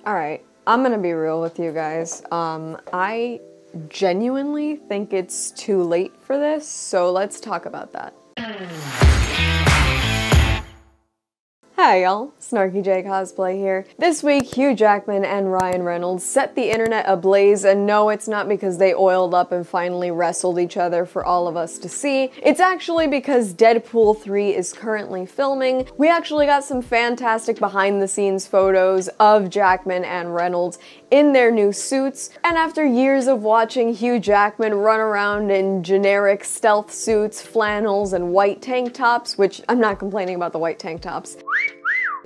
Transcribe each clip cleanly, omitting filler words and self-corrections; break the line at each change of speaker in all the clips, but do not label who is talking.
Alright, I'm gonna be real with you guys. I genuinely think it's too late for this, so let's talk about that. Hi y'all, SnarkyJay cosplay here. This week, Hugh Jackman and Ryan Reynolds set the internet ablaze, and no, it's not because they oiled up and finally wrestled each other for all of us to see. It's actually because Deadpool 3 is currently filming. We actually got some fantastic behind-the-scenes photos of Jackman and Reynolds in their new suits, and after years of watching Hugh Jackman run around in generic stealth suits, flannels, and white tank tops, which I'm not complaining about the white tank tops,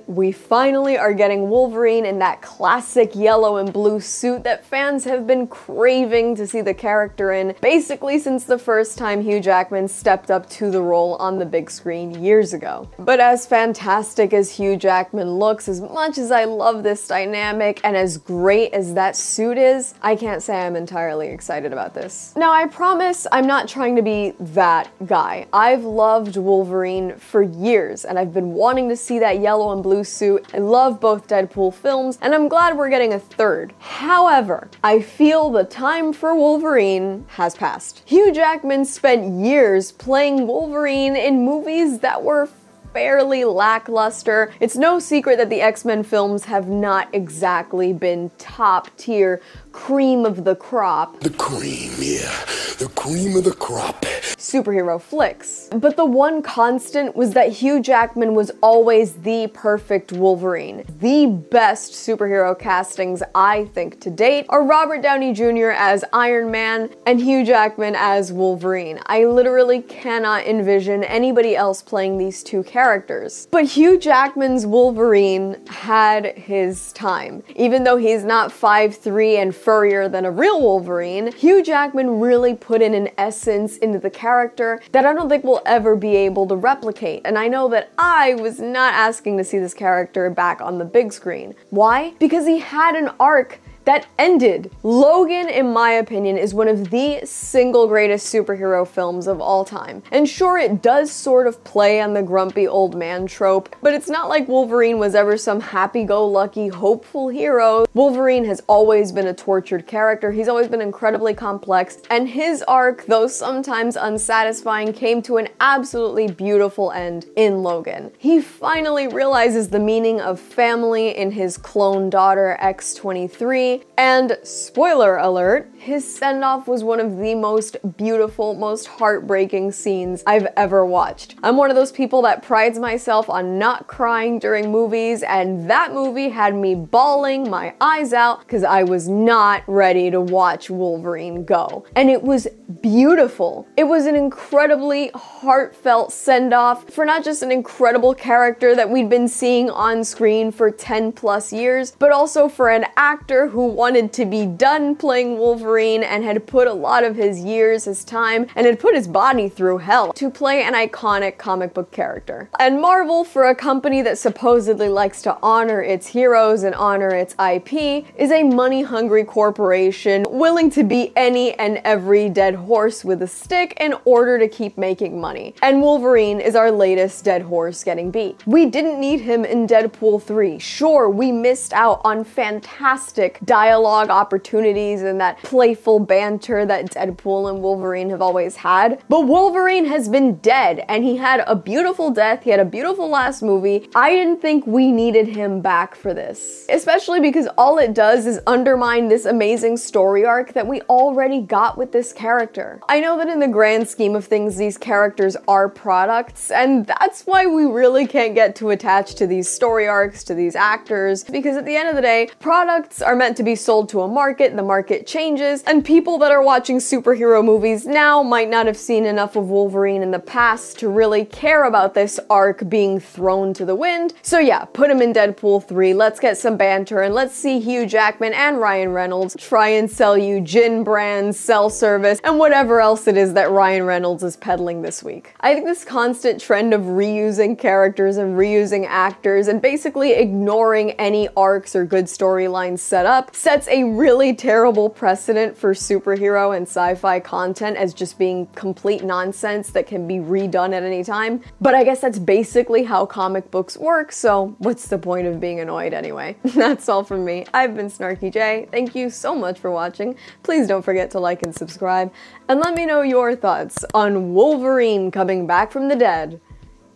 we finally are getting Wolverine in that classic yellow and blue suit that fans have been craving to see the character in, basically since the first time Hugh Jackman stepped up to the role on the big screen years ago. But as fantastic as Hugh Jackman looks, as much as I love this dynamic, and as great as that suit is, I can't say I'm entirely excited about this. Now, I promise I'm not trying to be that guy. I've loved Wolverine for years, and I've been wanting to see that yellow and blue suit. I love both Deadpool films, and I'm glad we're getting a third. However, I feel the time for Wolverine has passed. Hugh Jackman spent years playing Wolverine in movies that were fairly lackluster. It's no secret that the X-Men films have not exactly been top tier, cream of the crop.
The cream, yeah. The cream of the crop.
Superhero flicks. But the one constant was that Hugh Jackman was always the perfect Wolverine. The best superhero castings, I think, to date are Robert Downey Jr. as Iron Man and Hugh Jackman as Wolverine. I literally cannot envision anybody else playing these two characters. But Hugh Jackman's Wolverine had his time. Even though he's not 5'3" and furrier than a real Wolverine, Hugh Jackman really put in an essence into the character that I don't think we'll ever be able to replicate. And I know that I was not asking to see this character back on the big screen. Why? Because he had an arc that ended. Logan, in my opinion, is one of the single greatest superhero films of all time. And sure, it does sort of play on the grumpy old man trope, but it's not like Wolverine was ever some happy-go-lucky, hopeful hero. Wolverine has always been a tortured character. He's always been incredibly complex, and his arc, though sometimes unsatisfying, came to an absolutely beautiful end in Logan. He finally realizes the meaning of family in his clone daughter, X-23, and spoiler alert, his send-off was one of the most beautiful, most heartbreaking scenes I've ever watched. I'm one of those people that prides myself on not crying during movies, and that movie had me bawling my eyes out because I was not ready to watch Wolverine go. And it was beautiful. It was an incredibly heartfelt send-off for not just an incredible character that we'd been seeing on screen for 10+ years, but also for an actor who wanted to be done playing Wolverine and had put a lot of his years, his time, and had put his body through hell to play an iconic comic book character. And Marvel, for a company that supposedly likes to honor its heroes and honor its IP, is a money-hungry corporation willing to beat any and every dead horse with a stick in order to keep making money. And Wolverine is our latest dead horse getting beat. We didn't need him in Deadpool 3. Sure, we missed out on fantastic dialogue opportunities and that playful banter that Deadpool and Wolverine have always had. But Wolverine has been dead, and he had a beautiful death, he had a beautiful last movie. I didn't think we needed him back for this. Especially because all it does is undermine this amazing story arc that we already got with this character. I know that in the grand scheme of things, these characters are products, and that's why we really can't get too attached to these story arcs, to these actors, because at the end of the day, products are meant to be sold to a market, the market changes, and people that are watching superhero movies now might not have seen enough of Wolverine in the past to really care about this arc being thrown to the wind. So yeah, put him in Deadpool 3, let's get some banter, and let's see Hugh Jackman and Ryan Reynolds try and sell you gin brands, cell service, and whatever else it is that Ryan Reynolds is peddling this week. I think this constant trend of reusing characters and reusing actors and basically ignoring any arcs or good storylines set up sets a really terrible precedent for superhero and sci-fi content as just being complete nonsense that can be redone at any time. But I guess that's basically how comic books work, so what's the point of being annoyed anyway? That's all from me. I've been SnarkyJay. Thank you so much for watching. Please don't forget to like and subscribe, and let me know your thoughts on Wolverine coming back from the dead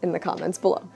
in the comments below.